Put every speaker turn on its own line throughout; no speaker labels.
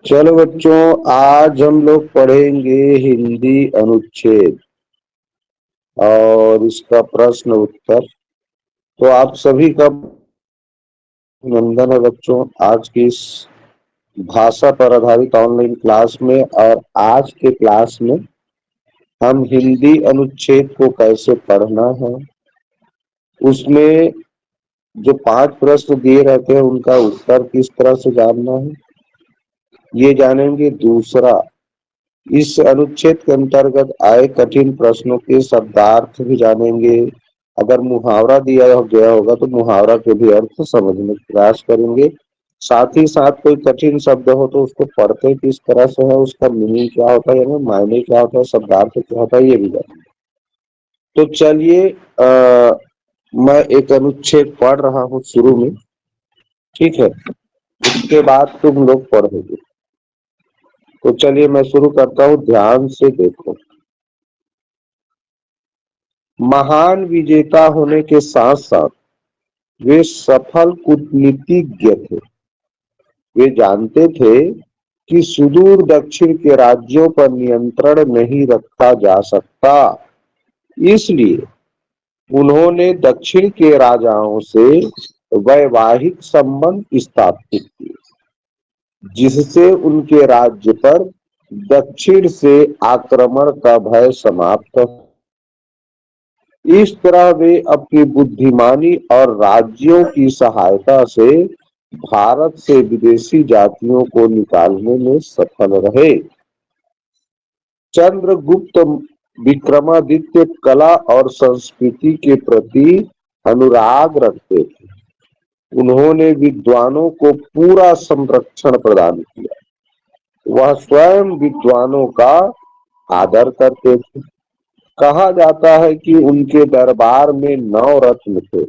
चलो बच्चों, आज हम लोग पढ़ेंगे हिंदी अनुच्छेद और इसका प्रश्न उत्तर। तो आप सभी का अभिनंदन है बच्चों, आज की इस भाषा पर आधारित ऑनलाइन क्लास में। और आज के क्लास में हम हिंदी अनुच्छेद को कैसे पढ़ना है, उसमें जो 5 प्रश्न दिए रहते हैं उनका उत्तर किस तरह से जानना है ये जानेंगे। दूसरा, इस अनुच्छेद के अंतर्गत आए कठिन प्रश्नों के शब्दार्थ भी जानेंगे। अगर मुहावरा दिया गया होगा तो मुहावरा के भी अर्थ समझने का प्रयास करेंगे। साथ ही साथ कोई कठिन शब्द हो तो उसको पढ़ते किस तरह से है, उसका मीनिंग क्या होता है, यानी मायने क्या होता है, शब्दार्थ क्या होता है, ये भी जानेंगे। तो चलिए, मैं एक अनुच्छेद पढ़ रहा हूँ शुरू में, ठीक है, उसके बाद तुम लोग पढ़ोगे। तो चलिए मैं शुरू करता हूँ, ध्यान से देखो। महान विजेता होने के साथ साथ वे सफल कूटनीतिज्ञ थे। वे जानते थे कि सुदूर दक्षिण के राज्यों पर नियंत्रण नहीं रखा जा सकता, इसलिए उन्होंने दक्षिण के राजाओं से वैवाहिक संबंध स्थापित किए, जिससे उनके राज्य पर दक्षिण से आक्रमण का भय समाप्त हो। इस तरह वे अपनी बुद्धिमानी और राज्यों की सहायता से भारत से विदेशी जातियों को निकालने में सफल रहे। चंद्रगुप्त विक्रमादित्य कला और संस्कृति के प्रति अनुराग रखते थे। उन्होंने विद्वानों को पूरा संरक्षण प्रदान किया। वह स्वयं विद्वानों का आदर करते थे। कहा जाता है कि उनके दरबार में 9 रत्न थे।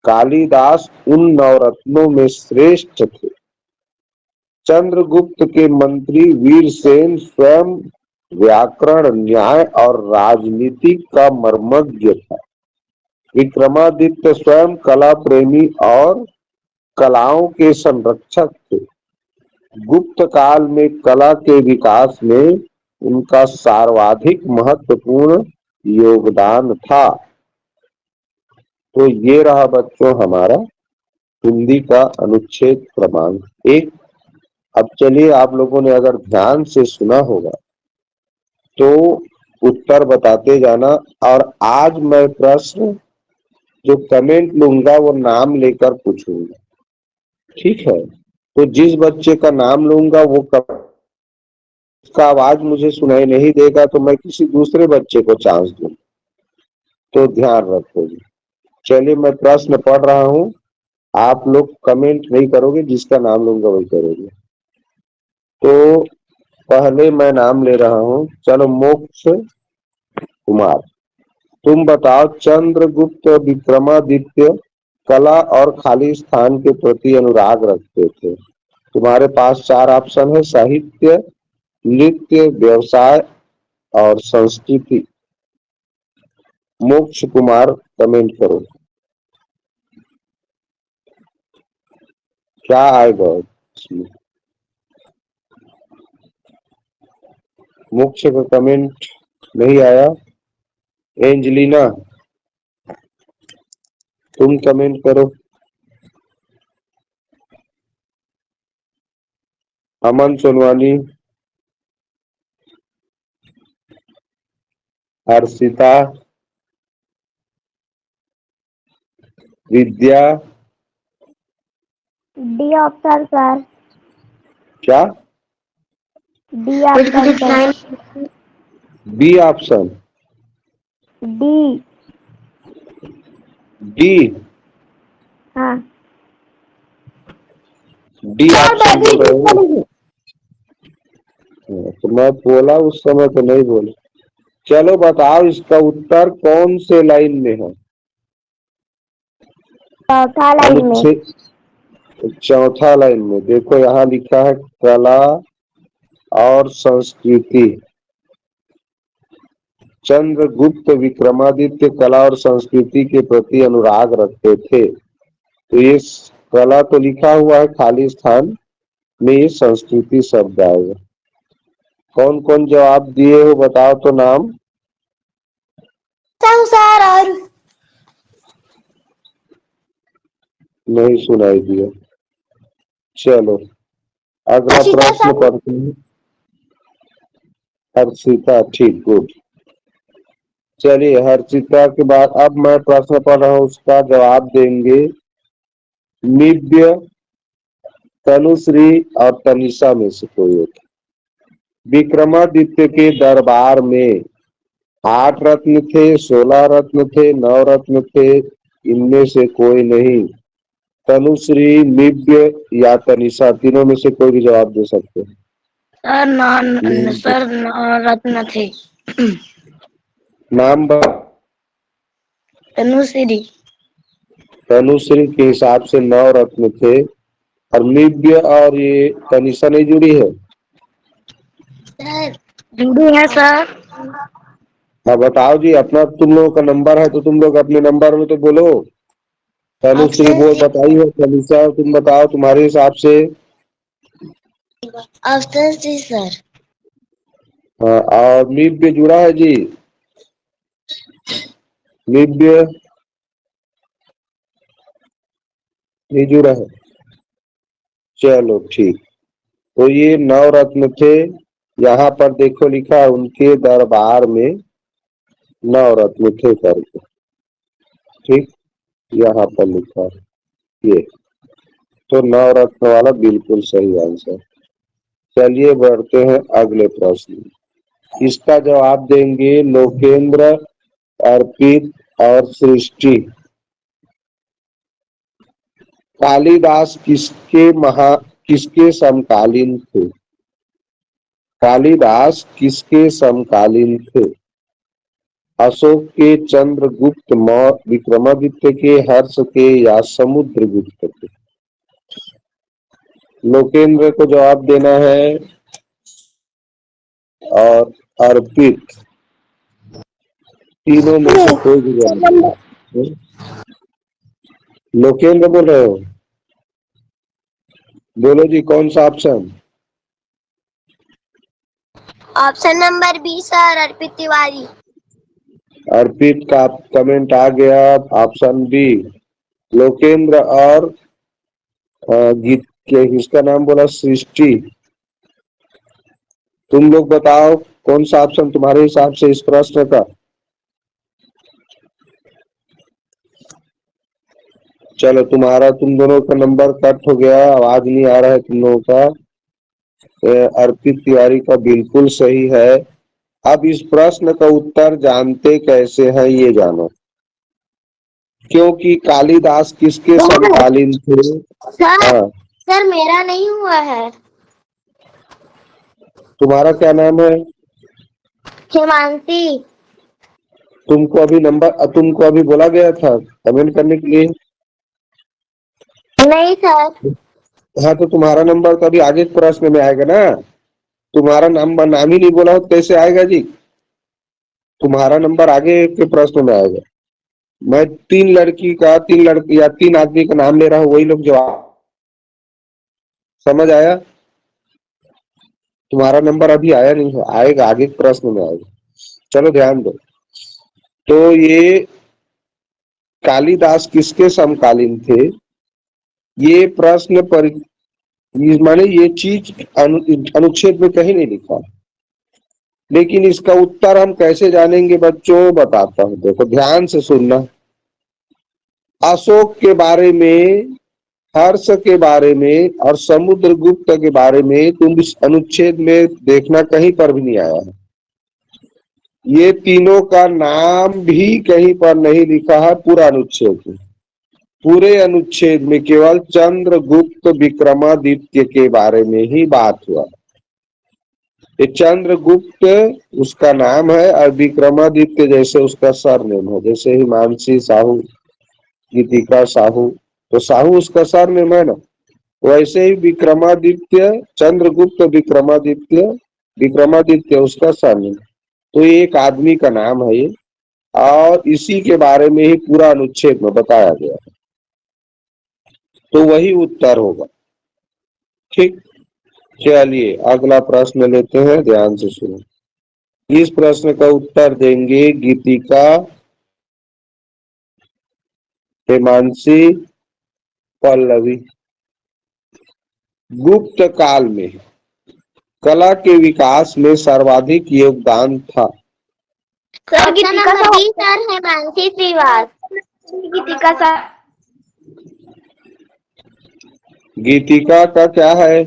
कालिदास उन 9 रत्नों में श्रेष्ठ थे। चंद्रगुप्त के मंत्री वीरसेन स्वयं व्याकरण, न्याय और राजनीति का मर्मज्ञ था। विक्रमादित्य स्वयं कला प्रेमी और कलाओं के संरक्षक थे। गुप्त काल में कला के विकास में उनका सर्वाधिक महत्वपूर्ण योगदान था। तो ये रहा बच्चों हमारा हिंदी का अनुच्छेद क्रमांक 1। अब चलिए, आप लोगों ने अगर ध्यान से सुना होगा तो उत्तर बताते जाना। और आज मैं प्रश्न जो कमेंट लूंगा वो नाम लेकर पूछूंगा, ठीक है। तो जिस बच्चे का नाम लूंगा वो उसका आवाज मुझे सुनाई नहीं देगा तो मैं किसी दूसरे बच्चे को चांस दूंगा, तो ध्यान रखोगे। चलिए मैं प्रश्न पढ़ रहा हूँ, आप लोग कमेंट नहीं करोगे, जिसका नाम लूंगा वही करोगे। तो पहले मैं नाम ले रहा हूँ, चलो मोक्ष कुमार, तुम बताओ। चंद्रगुप्त विक्रमादित्य कला और खाली स्थान के प्रति अनुराग रखते थे। तुम्हारे पास 4 ऑप्शन है, साहित्य, नृत्य, व्यवसाय और संस्कृति। मोक्ष कुमार कमेंट करो, क्या आएगा इसमें। मोक्ष का कमेंट नहीं आया। एंजलिना तुम कमेंट करो। Aman Sonwani, Harshita, Vidya,
D option sir.
क्या
D option sir.
B option,
D.
D,
हाँ
डी ऑप्शन बोल रहे हो। तो मैं बोला उस समय तो नहीं बोले। चलो बताओ, इसका उत्तर कौन से लाइन में है।
चौथा लाइन में।
चौथा लाइन में देखो, यहाँ लिखा है कला और संस्कृति। चंद्रगुप्त विक्रमादित्य कला और संस्कृति के प्रति अनुराग रखते थे। तो ये कला तो लिखा हुआ है खाली स्थान, में ये संस्कृति शब्द आएगा। कौन कौन जवाब दिए हो बताओ तो नाम।
सर और
नहीं सुनाई दिया। चलो अगला
हर्षिता
प्रश्न
सर।
पढ़ते हैं। हर्षिता, ठीक, गुड। चलिए हर्षिता के बाद अब मैं प्रश्न पढ़ रहा हूँ, उसका जवाब देंगे निव्य, तनुश्री और तनिषा में से कोई एक। विक्रमादित्य के दरबार में 8 रत्न थे, 16 रत्न थे, 9 रत्न थे, इनमें से कोई नहीं। तनुश्री, निव्य या तनिषा, तीनों में से कोई भी जवाब दे सकते हैं।
सर रत्न थे।
नाम
तनुश्री।
तनुश्री के हिसाब से 9 रत्न थे और निव्य और ये तनिषा नहीं जुड़ी है।
सर जुड़ी है सर।
हाँ बताओ जी, अपना तुम लोगों का नंबर है तो तुम लोग अपने नंबर में तो बोलो। तनुश्री बोल बताई है, तनिषा तुम बताओ तुम्हारे हिसाब से।
Option C sir.
हाँ, और निव्य जुड़ा है जी, निव्य नहीं जुड़ा है। चलो ठीक, तो ये 9 रत्न थे। यहाँ पर देखो लिखा है उनके दरबार में 9 रत्न थे करके, ठीक, यहाँ पर लिखा है ये, तो 9 रत्न वाला बिल्कुल सही आंसर। चलिए बढ़ते हैं अगले प्रश्न। इसका जवाब देंगे लोकेंद्र, अर्पित और सृष्टि। कालिदास किसके समकालीन थे? कालिदास किसके समकालीन थे? अशोक के, चंद्रगुप्त मौर्य, विक्रमादित्य के, हर्ष के या समुद्रगुप्त के? लोकेंद्र को जवाब देना है और अर्पित, तीनों में से कोई भी जवाब। लोकेंद्र बोल रहे हो? बोलो जी कौन सा option?
Option number B sir, Arpit Tiwari.
Arpit का कमेंट आ गया, ऑप्शन बी लोकेंद्र और गीत के किसका नाम बोला? सृष्टि। तुम लोग बताओ कौन सा ऑप्शन तुम्हारे हिसाब से इस प्रश्न का? चलो तुम दोनों का नंबर कट हो गया, आवाज नहीं आ रहा है तुम लोगों का। अर्पित तिवारी का बिल्कुल सही है। अब इस प्रश्न का उत्तर जानते कैसे हैं ये जानो। क्योंकि कालिदास किसके समकालीन थे?
सर
हाँ,
सर मेरा नहीं हुआ है।
तुम्हारा क्या नाम है?
हिमांशी।
तुमको अभी बोला गया था कमेंट करने के लिए।
नहीं सर।
हाँ तो तुम्हारा नंबर तो अभी आगे के प्रश्न में आएगा ना। तुम्हारा नंबर नाम ही नहीं बोला हो तो कैसे आएगा जी? तुम्हारा नंबर आगे के प्रश्न में आएगा। मैं 3 लड़की या 3 आदमी का नाम ले रहा हूँ, वही लोग जवाब। समझ आया? तुम्हारा नंबर अभी आया नहीं है, आएगा आगे के प्रश्न में आएगा। चलो ध्यान दो। तो ये कालिदास किसके समकालीन थे? ये प्रश्न पर माने ये चीज अनुच्छेद में कहीं नहीं लिखा, लेकिन इसका उत्तर हम कैसे जानेंगे बच्चों, बताता हूं, देखो ध्यान से सुनना। अशोक के बारे में, हर्ष के बारे में और समुद्रगुप्त के बारे में तुम इस अनुच्छेद में देखना कहीं पर भी नहीं आया है। ये तीनों का नाम भी कहीं पर नहीं लिखा है पूरा अनुच्छेद में। पूरे अनुच्छेद में केवल चंद्रगुप्त विक्रमादित्य के बारे में ही बात हुआ। ये चंद्रगुप्त उसका नाम है और विक्रमादित्य जैसे उसका सरनेम है, जैसे हिमांशी साहू, गीतिका साहू, तो साहू उसका सरनेम है ना, वैसे ही विक्रमादित्य, चंद्रगुप्त विक्रमादित्य, विक्रमादित्य उसका सरनेम। तो ये एक आदमी का नाम है ये, और इसी के बारे में ही पूरा अनुच्छेद में बताया गया है, तो वही उत्तर होगा। ठीक, चलिए अगला प्रश्न लेते हैं, ध्यान से सुनो। इस प्रश्न का उत्तर देंगे गीतिका, हिमांशी, पल्लवी। गुप्त काल में कला के विकास में सर्वाधिक योगदान था।
Sir Geetika number B sir Himanshi Shrivas. Geetika sir.
Geetika का क्या है?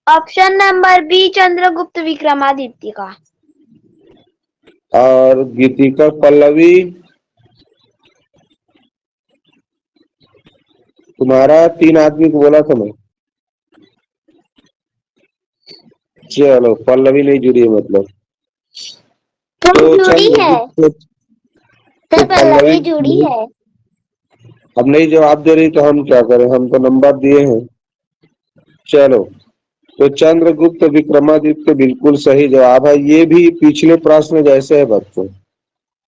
Option number B Chandragupta Vikramaditya का।
और गीतिका पल्लवी, तुम्हारा 3 आदमी को बोला था मैं। चलो पल्लवी नहीं जुड़ी है मतलब। तो
जुड़ी है
तो
सर, पल्लवी जुड़ी
पल्लवी
है।
अब नहीं जवाब दे रही तो हम क्या करें, हम तो नंबर दिए हैं। चलो, तो चंद्रगुप्त विक्रमादित्य बिल्कुल सही जवाब है। ये भी पिछले प्रश्न जैसे है बच्चों।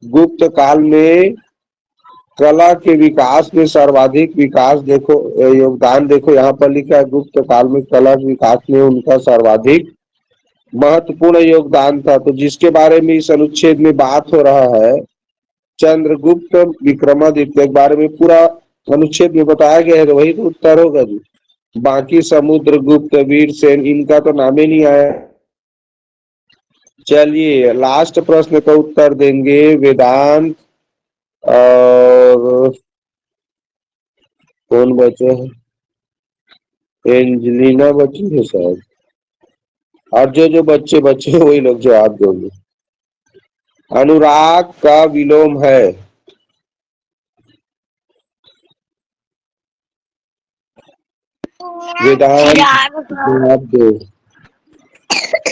गुप्त काल में कला के विकास में सर्वाधिक विकास देखो, योगदान देखो यहाँ पर लिखा है, गुप्त काल में कला के विकास में उनका सर्वाधिक महत्वपूर्ण योगदान था। तो जिसके बारे में इस अनुच्छेद में बात हो रहा है, चंद्रगुप्त विक्रमादित्य के बारे में पूरा अनुच्छेद में बताया गया है, तो वही तो उत्तर होगा जी। बाकी समुद्रगुप्त, वीरसेन, इनका तो नाम ही नहीं आया। चलिए लास्ट प्रश्न का उत्तर देंगे वेदांत और कौन बचे हैं, एंजेलिना बची है शायद, और जो बच्चे बचे हैं वही लोग जवाब देंगे। अनुराग का विलोम है। वेदांत जवाब दो।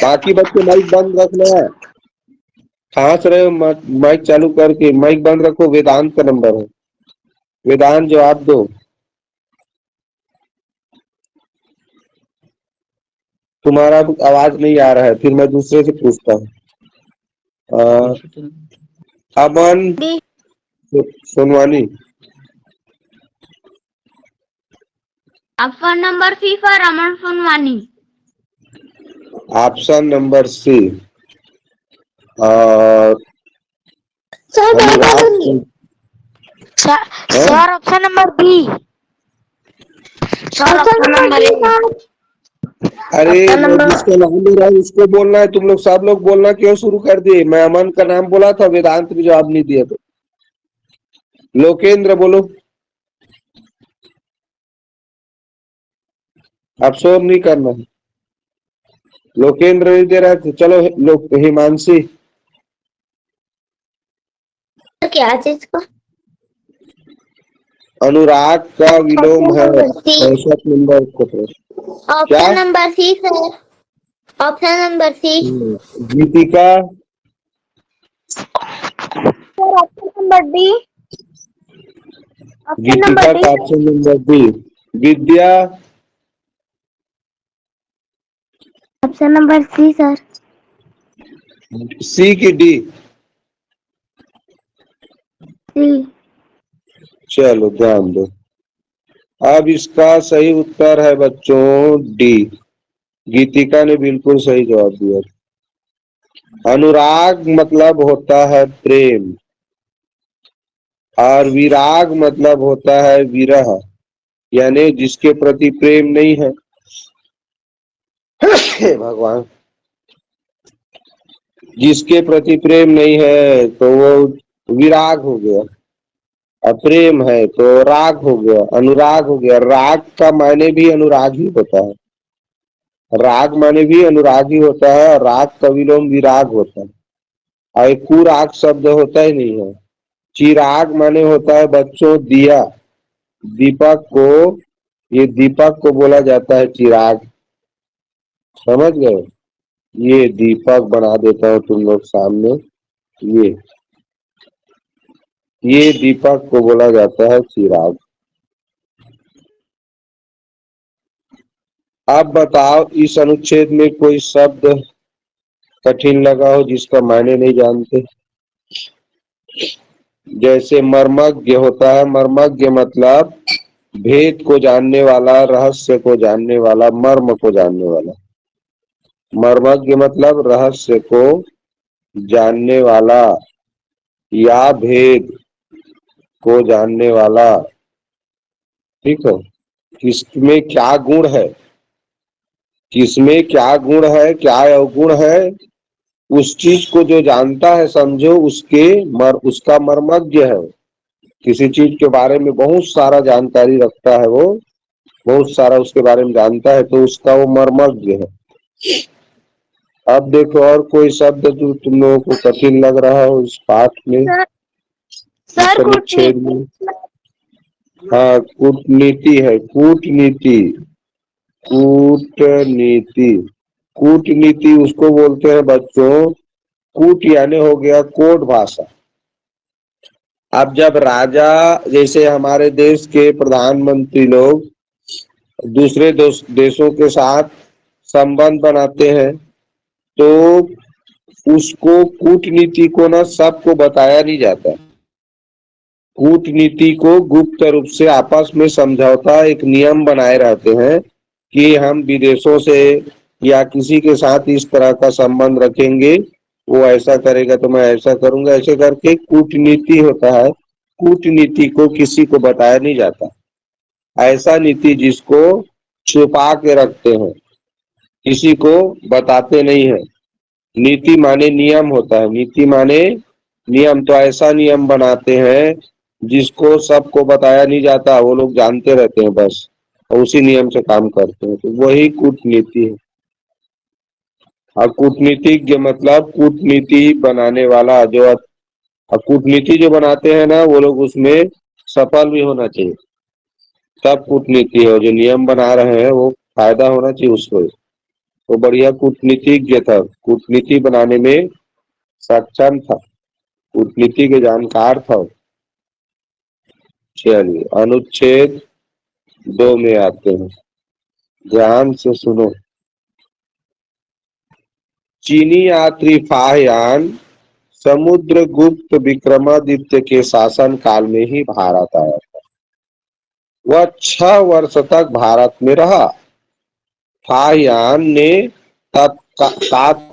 बाकी बच्चे माइक बंद रखना है, हंस रहे हो माइक चालू करके माइक बंद रखो। वेदांत का नंबर है, वेदांत जवाब दो। तुम्हारा आवाज नहीं आ रहा है, फिर मैं दूसरे से पूछता हूँ। Aman Sonwani.
Option number C for Aman Sonwani.
Option number C. और
sir option number B. Sir option number A.
अरे मैं जिसका नाम ले रहा हूँ उसको बोलना है, तुम लोग सब लोग बोलना क्यों शुरू कर दिए? मैं अमन का नाम बोला था, वेदांत भी जवाब नहीं दिया। तो लोकेंद्र बोलो। अब शोर नहीं करना है, लोकेंद्र नहीं दे रहा है। चलो हिमांशी।
क्या चीज को?
अनुराग का विलोम है 65 नंबर को प्रश्न।
Option number C sir, option number C.
Geetika,
sir option number D.
Geetika का option number D. Vidya,
option number C sir.
C की डी?
सी। चलो
ध्यान दो। अब इसका सही उत्तर है बच्चों डी। गीतिका ने बिल्कुल सही जवाब दिया। अनुराग मतलब होता है प्रेम, और विराग मतलब होता है विरह, यानी जिसके प्रति प्रेम नहीं है। भगवान, जिसके प्रति प्रेम नहीं है तो वो विराग हो गया, अप्रेम है तो राग हो गया, अनुराग हो गया। राग का माने भी अनुराग ही होता है, राग माने भी अनुराग ही होता है, और राग का विलोम विराग होता है। और एक कुराग शब्द होता ही नहीं है। चिराग माने होता है बच्चों दिया, दीपक को, ये दीपक को बोला जाता है चिराग। समझ गए? ये दीपक बना देता हूँ तुम लोग सामने, ये दीपक को बोला जाता है चिराग। अब बताओ इस अनुच्छेद में कोई शब्द कठिन लगा हो जिसका मायने नहीं जानते? जैसे मर्मज्ञ होता है, मर्मज्ञ मतलब भेद को जानने वाला, रहस्य को जानने वाला, मर्म को जानने वाला। मर्मज्ञ मतलब रहस्य को जानने वाला या भेद को जानने वाला। ठीक है, किसमें क्या गुण है, किसमें क्या गुण है, क्या अवगुण है, उस चीज को जो जानता है समझो उसका मर्मज्ञ है। किसी चीज के बारे में बहुत सारा जानकारी रखता है, वो बहुत सारा उसके बारे में जानता है, तो उसका वो मर्मज्ञ है। अब देखो और कोई शब्द जो तुम लोगों को कठिन लग रहा हो इस पाठ में, इस अनुच्छेद में। हाँ, कूटनीति है, कूटनीति। कूटनीति, कूटनीति उसको बोलते हैं बच्चों, कूट यानी हो गया कोड भाषा। अब जब राजा, जैसे हमारे देश के प्रधानमंत्री लोग दूसरे देशों के साथ संबंध बनाते हैं, तो उसको कूटनीति को ना सबको बताया नहीं जाता। कूटनीति को गुप्त रूप से आपस में समझौता, एक नियम बनाए रहते हैं कि हम विदेशों से या किसी के साथ इस तरह का संबंध रखेंगे, वो ऐसा करेगा तो मैं ऐसा करूंगा, ऐसे करके कूटनीति होता है। कूटनीति को किसी को बताया नहीं जाता। ऐसा नीति जिसको छुपा के रखते हैं, किसी को बताते नहीं है। नीति माने नियम होता है, नीति माने नियम। तो ऐसा नियम बनाते हैं जिसको सबको बताया नहीं जाता, वो लोग जानते रहते हैं बस, और उसी नियम से काम करते हैं, तो वही कूटनीति है। और कूटनीतिज्ञ मतलब कूटनीति बनाने वाला, जो कूटनीति जो बनाते हैं ना, वो लोग उसमें सफल भी होना चाहिए, तब कूटनीति है। जो नियम बना रहे हैं वो फायदा होना चाहिए उसको। वो बढ़िया कूटनीतिज्ञ था, कूटनीति बनाने में सक्षम था, कूटनीति के जानकार था। चलिए अनुच्छेद 2 में आते हैं, ध्यान से सुनो। चीनी यात्री फाहयान समुद्रगुप्त विक्रमादित्य के शासन काल में ही भारत आया था। वह 6 वर्ष तक भारत में रहा। फाहयान ने सात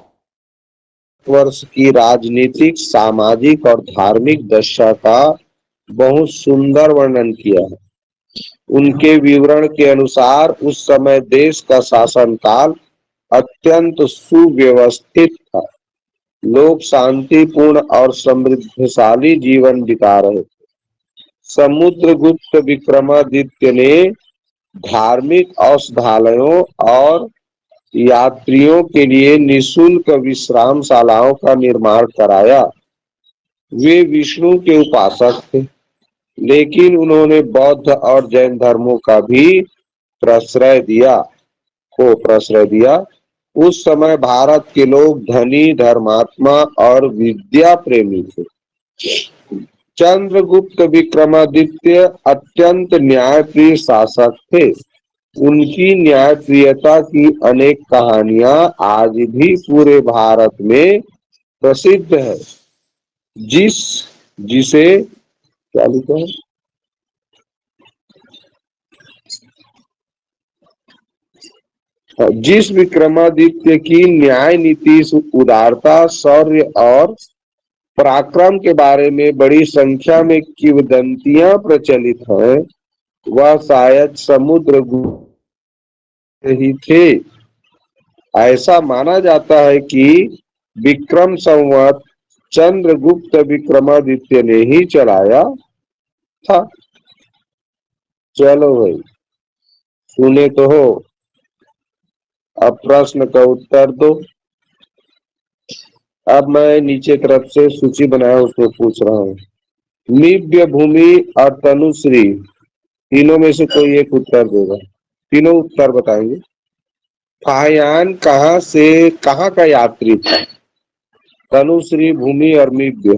वर्ष की राजनीतिक, सामाजिक और धार्मिक दशा का बहुत सुंदर वर्णन किया है। उनके विवरण के अनुसार उस समय देश का शासन काल अत्यंत सुव्यवस्थित था। लोग शांतिपूर्ण और समृद्धशाली जीवन बिता रहे थे। समुद्रगुप्त विक्रमादित्य ने धार्मिक औषधालयों और यात्रियों के लिए निःशुल्क विश्रामशालाओं का निर्माण कराया। वे विष्णु के उपासक थे, लेकिन उन्होंने बौद्ध और जैन धर्मों का भी प्रश्रय दिया। उस समय भारत के लोग धनी, धर्मात्मा और विद्या प्रेमी थे। चंद्रगुप्त विक्रमादित्य अत्यंत न्यायप्रिय शासक थे। उनकी न्यायप्रियता की अनेक कहानियां आज भी पूरे भारत में प्रसिद्ध है। जिसे क्या लिखा है, जिस विक्रमादित्य की न्याय नीति, उदारता, शौर्य और पराक्रम के बारे में बड़ी संख्या में किंवदंतियां प्रचलित हैं, वह शायद समुद्रगुप्त ही थे। ऐसा माना जाता है कि विक्रम संवत चंद्रगुप्त विक्रमादित्य ने ही चलाया था। चलो भाई, सुने तो हो, अब प्रश्न का उत्तर दो। अब मैं नीचे तरफ से सूची बनाया उसमें पूछ रहा हूँ। निव्य, भूमि और तनुश्री, तीनों में से कोई एक उत्तर देगा। तीनों उत्तर बताएंगे। फाहयान कहाँ का यात्री था? तनुश्री, भूमि और Nivya.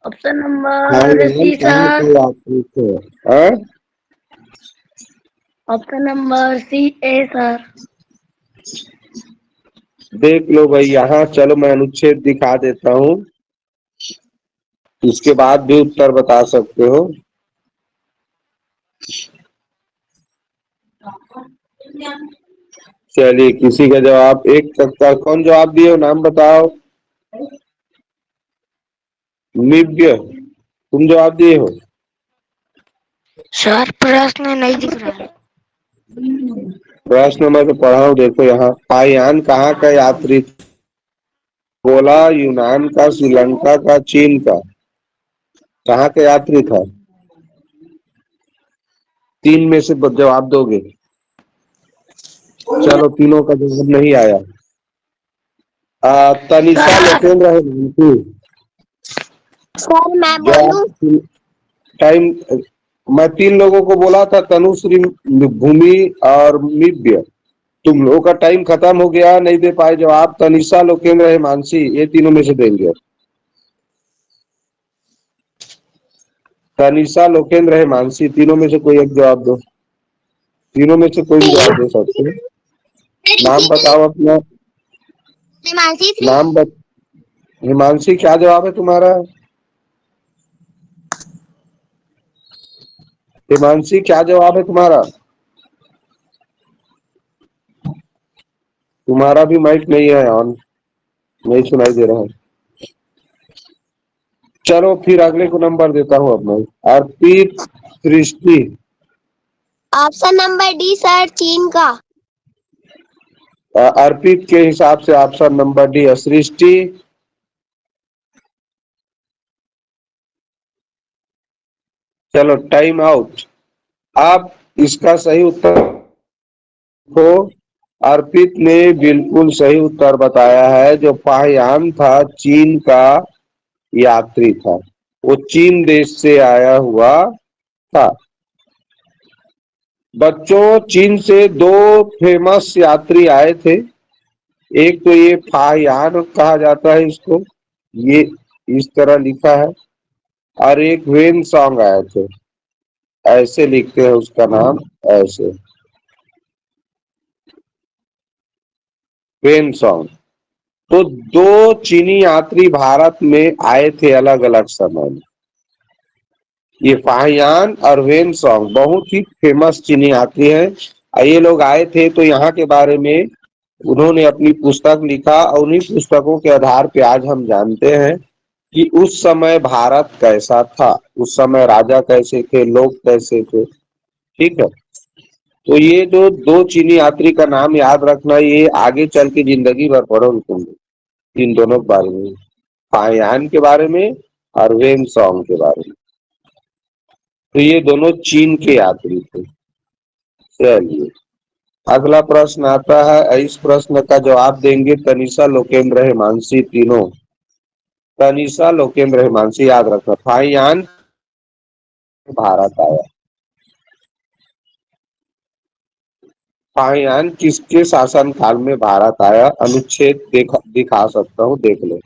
Option number C sir.
यात्री थे?
Option number C A sir.
देख लो भाई, यहाँ चलो मैं अनुच्छेद दिखा देता हूँ। इसके बाद भी उत्तर बता सकते हो। चलिए, किसी का जवाब एक तक का कौन जवाब दिए हो, नाम बताओ। निव्य, तुम जवाब दिए हो।
सर प्रश्न नहीं दिख रहा है।
प्रश्न मैं तो पढ़ा हूँ, देखो यहाँ। पायान कहाँ का यात्री था? बोला यूनान का, श्रीलंका का, चीन का। कहाँ का यात्री था? तीन में से जवाब दोगे? चलो, तीनों का जवाब नहीं आया। तनिषा लोकेंद्र है
सर मैं
जवाब।
बोलूं?
टाइम। मैं तीन लोगों को बोला था, तनुश्री, भूमि और मिव्य। तुम लोगों का टाइम खत्म हो गया, नहीं दे पाए जवाब। तनिषा लोकेंद्र हिमांशी, ये तीनों में से देंगे। तनिषा लोकेंद्र हिमांशी, तीनों में से कोई एक जवाब दो। तीनों में से कोई भी जवाब दे सकते हो। नाम बताओ अपना।
हिमांशी
नाम हिमांशी, क्या जवाब है तुम्हारा? हिमांशी, क्या जवाब है तुम्हारा? तुम्हारा भी माइक नहीं है ऑन, नहीं सुनाई दे रहा है। चलो फिर अगले को नंबर देता हूँ अब मैं। अर्पित सृष्टि।
ऑप्शन नंबर डी सर, चीन का।
अर्पित के हिसाब से ऑप्शन नंबर डी है। सृष्टि, चलो टाइम आउट। आप इसका सही उत्तर को, अर्पित ने बिल्कुल सही उत्तर बताया है। जो फाहियान था, चीन का यात्री था। वो चीन देश से आया हुआ था। बच्चों, चीन से दो फेमस यात्री आए थे। एक तो ये फाहियान कहा जाता है इसको, ये इस तरह लिखा है। और एक वेन सॉन्ग आए थे, ऐसे लिखते हैं उसका नाम, ऐसे, वेन सॉन्ग। तो दो चीनी यात्री भारत में आए थे अलग अलग समय में। ये फाहियान और वेन सॉन्ग बहुत ही फेमस चीनी यात्री हैं। ये लोग आए थे तो यहाँ के बारे में उन्होंने अपनी पुस्तक लिखा, और उन्हीं पुस्तकों के आधार पे आज हम जानते हैं कि उस समय भारत कैसा था, उस समय राजा कैसे थे, लोग कैसे थे। ठीक है। तो ये जो दो चीनी यात्री का नाम याद रखना, ये आगे चल के जिंदगी भर पढ़ोगे तुम इन दोनों के बारे में, फाहियान के बारे में और वेन सॉन्ग के बारे में। तो ये दोनों चीन के यात्री थे। चलिए, अगला प्रश्न आता है। इस प्रश्न का जवाब देंगे तनिषा लोकेंद्र हिमांशी, तीनों। तनिषा लोकेंद्र हिमांशी, याद रखना। फाहियान भारत आया। फाहियान किसके शासन काल में भारत आया? अनुच्छेद दिखा सकता हूँ, देख लो।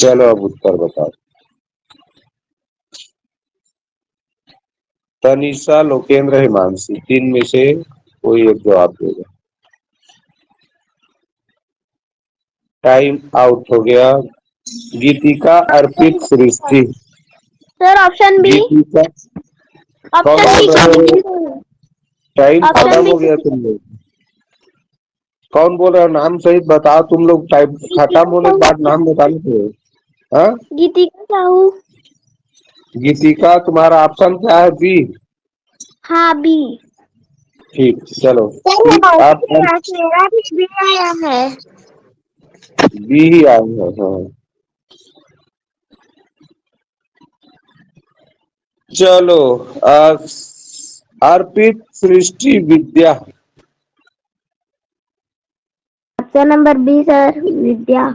चलो अब उत्तर बताओ। तनिषा लोकेंद्र हिमांशी, तीन में से कोई एक जवाब देगा। टाइम आउट हो गया। Geetika, Arpit, Srishti.
Sir option B.
Geetika, कौन
ऑप्शन
बोल रहे हो?
बी।
टाइम
ऑप्शन
खत्म
बी।
हो गया तुम लोग। कौन बोल रहे हो? नाम सहित बताओ तुम लोग। टाइम खत्म होने के बाद नाम बता लेते हो। हाँ,
गीतिका साहू।
गीतिका, तुम्हारा ऑप्शन क्या है? बी।
हाँ बी।
ठीक, चलो
सर
ठीक। आप
मेरा भी बी आया है।
बी ही आए हैं। हाँ, चलो। अर्पित, सृष्टि, विद्या।
Option number B sir, Vidya.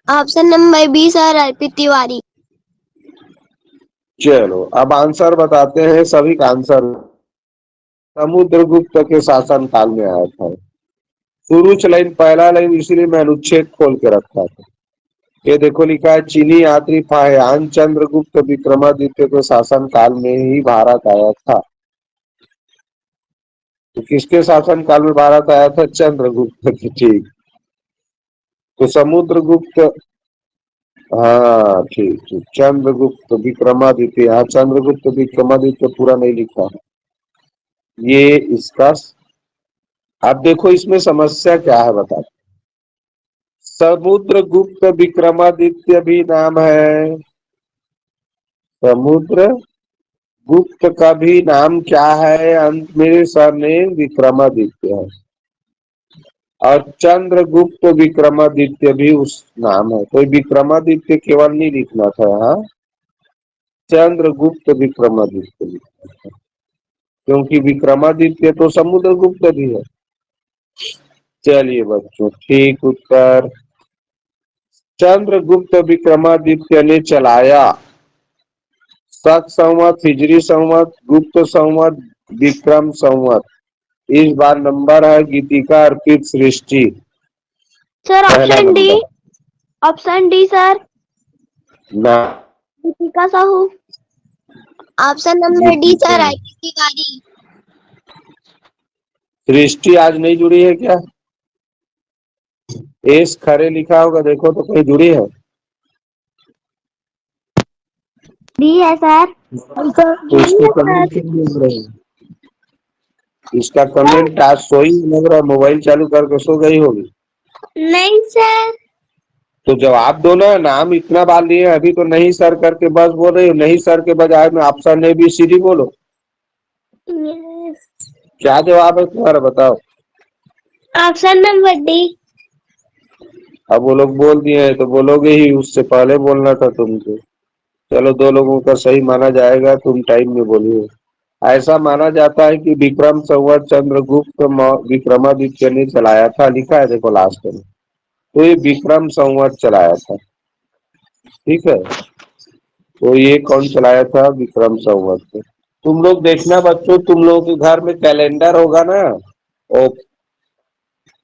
Option number B sir, Arpit Tiwari.
चलो अब आंसर बताते हैं। सभी का आंसर समुद्रगुप्त के शासन काल में आया था। शुरू लाइन, पहला लाइन, इसीलिए मैं अनुच्छेद खोल के रखा था। ये देखो लिखा है, चीनी यात्री फाहियान चंद्रगुप्त विक्रमादित्य के शासन काल में ही भारत आया था। तो किसके शासन काल में भारत आया था? चंद्रगुप्त के। ठीक। तो समुद्रगुप्त, हाँ ठीक ठीक, चंद्रगुप्त विक्रमादित्य। हाँ, चंद्रगुप्त विक्रमादित्य पूरा नहीं लिखा है ये इसका। अब देखो इसमें समस्या क्या है बता। समुद्रगुप्त विक्रमादित्य भी नाम है, समुद्र गुप्त का भी नाम क्या है? अंत में सरनेम विक्रमादित्य है। और चंद्रगुप्त विक्रमादित्य भी उस नाम है, तो विक्रमादित्य केवल नहीं लिखना था यहाँ, चंद्रगुप्त विक्रमादित्य लिखना था, क्योंकि विक्रमादित्य तो समुद्रगुप्त भी है। चलिए बच्चों, ठीक उत्तर। चंद्रगुप्त विक्रमादित्य ने चलाया शक संवत, हिजरी संवत, गुप्त संवत, विक्रम संवत। इस बार नंबर है गीतिका अर्पित सृष्टि।
सर
पहला
option D,
number
option D sir,
ना,
Deepika Sahu. Option number D
Geetika
sir, आईटी तिवारी।
सृष्टि आज नहीं जुड़ी है क्या? एस खरे लिखा होगा, देखो तो कहीं जुड़ी है?
डी है सर।
तो इसको कमेंट क्यों नहीं मिल रही? इसका कमेंट आज सोई लग रहा, मोबाइल चालू करके सो गई होगी।
नहीं सर।
तो जवाब दो ना, नाम इतना बार लिए अभी तो नहीं सर करके बस बोल रही हो, नहीं सर के बजाय में option A B C D बोलो। क्या जवाब है तुम्हारा बताओ?
Option number D.
अब वो लोग बोल दिए हैं तो बोलोगे ही, उससे पहले बोलना था तुमको। चलो, दो लोगों का सही माना जाएगा, तुम टाइम में बोलिए। ऐसा माना जाता है कि विक्रम संवत चंद्रगुप्त विक्रमादित्य ने चलाया था, लिखा है देखो लास्ट में, तो ये विक्रम संवत चलाया था। ठीक है, तो ये कौन चलाया था? विक्रम संवत। तुम लोग देखना बच्चों, तुम लोगों के घर में कैलेंडर होगा ना, वो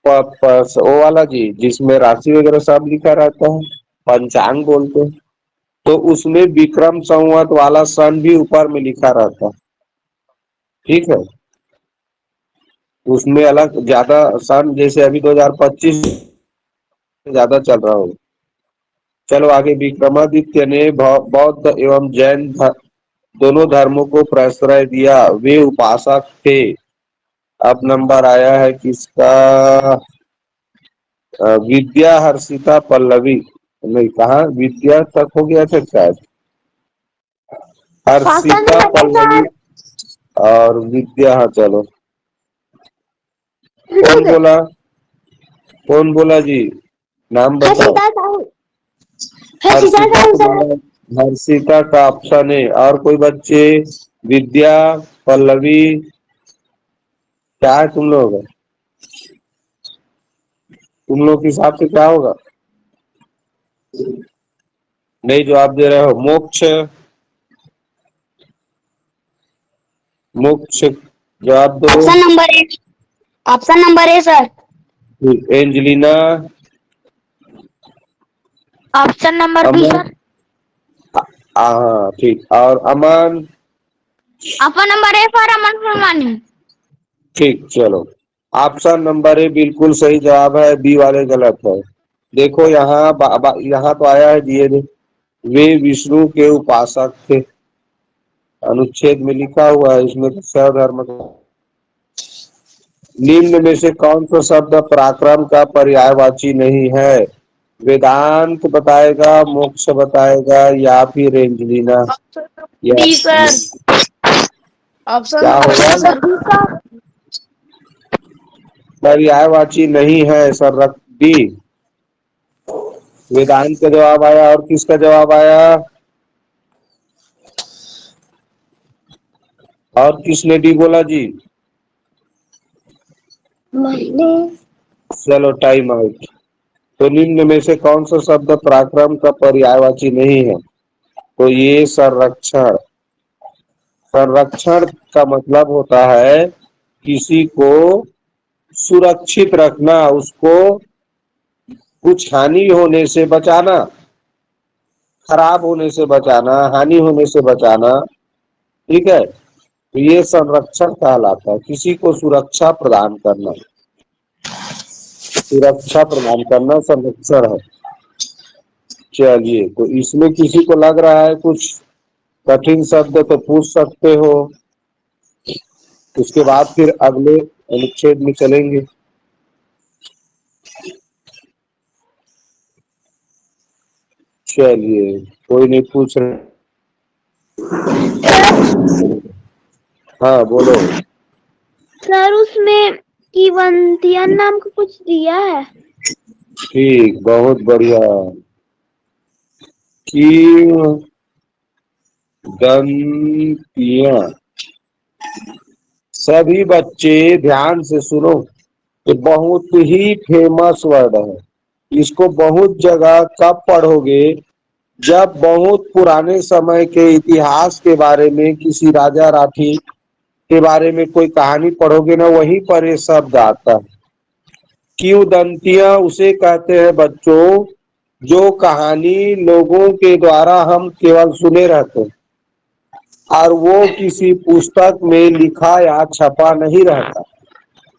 वो वाला जी, जिसमें राशि वगैरह सब लिखा रहता है, पंचांग बोलते हैं, तो उसमें विक्रम संवत वाला सन भी ऊपर में लिखा रहता है। ठीक है, उसमें अलग ज्यादा सन, जैसे अभी 2025 ज्यादा चल रहा होगा। चलो आगे। विक्रमादित्य ने बौद्ध एवं जैन दोनों धर्मों को प्रश्रय दिया, वे उपासक थे। अब नंबर आया है किसका? विद्या हर्षिता पल्लवी। नहीं, कहा विद्या तक हो गया था शायद, हर्षिता पल्लवी और विद्या। हाँ चलो, कौन बोला? कौन बोला जी? नाम बताओ।
हर्षिता साहू। हर्षिता
हर्षिता
साहू सर।
तुम्हारा, हर्षिता का ऑप्शन है। और कोई बच्चे? विद्या, पल्लवी, क्या है तुम लोग? तुम लोग के हिसाब से क्या होगा? नहीं जवाब दे रहे हो। मोक्ष, मोक्ष जवाब दो।
Option number A, option number A sir.
Angelina,
option number B
Aman,
sir.
हाँ ठीक। और अमन?
Option number A for Aman Farmani.
ठीक, चलो ऑप्शन नंबर ए बिल्कुल सही जवाब है, बी वाले गलत है। देखो यहाँ यहाँ तो आया है दिए थे, वे विष्णु के उपासक थे, अनुच्छेद में लिखा हुआ है, इसमें तो सर्वधर्म का। निम्न में से कौन सा शब्द पराक्रम का पर्यायवाची नहीं है? वेदांत बताएगा, मोक्ष बताएगा, या फिर एंजलिना, या
डी सर। ऑप्शन
क्या होगा?
Number D sir.
पर्यायवाची नहीं है सर, रख दी। वेदांत का जवाब आया, और किसका जवाब आया? और किसने डी बोला जी?
मैंने।
चलो टाइम आउट। तो निम्न में से कौन सा शब्द पराक्रम का पर्यायवाची नहीं है? तो ये संरक्षण। संरक्षण का मतलब होता है किसी को सुरक्षित रखना, उसको कुछ हानि होने से बचाना, खराब होने से बचाना, हानि होने से बचाना। ठीक है, तो ये संरक्षण कहलाता है, किसी को सुरक्षा प्रदान करना। सुरक्षा प्रदान करना संरक्षण है। चलिए, तो इसमें किसी को लग रहा है कुछ कठिन शब्द तो पूछ सकते हो, उसके बाद फिर अगले अनुच्छेद में चलेंगे। चलिए, कोई नहीं पूछ रहे। हाँ बोलो।
सर उसमें कीवंतिया नाम का कुछ दिया है?
ठीक, बहुत बढ़िया। दंतिया। सभी बच्चे ध्यान से सुनो, ये बहुत ही फेमस वर्ड है। इसको बहुत जगह कब पढ़ोगे, जब बहुत पुराने समय के इतिहास के बारे में, किसी राजा राठी के बारे में कोई कहानी पढ़ोगे ना, वहीं पर ये शब्द आता है। किंवदंतियां उसे कहते हैं बच्चों, जो कहानी लोगों के द्वारा हम केवल सुने रहते हैं और वो किसी पुस्तक में लिखा या छपा नहीं रहता।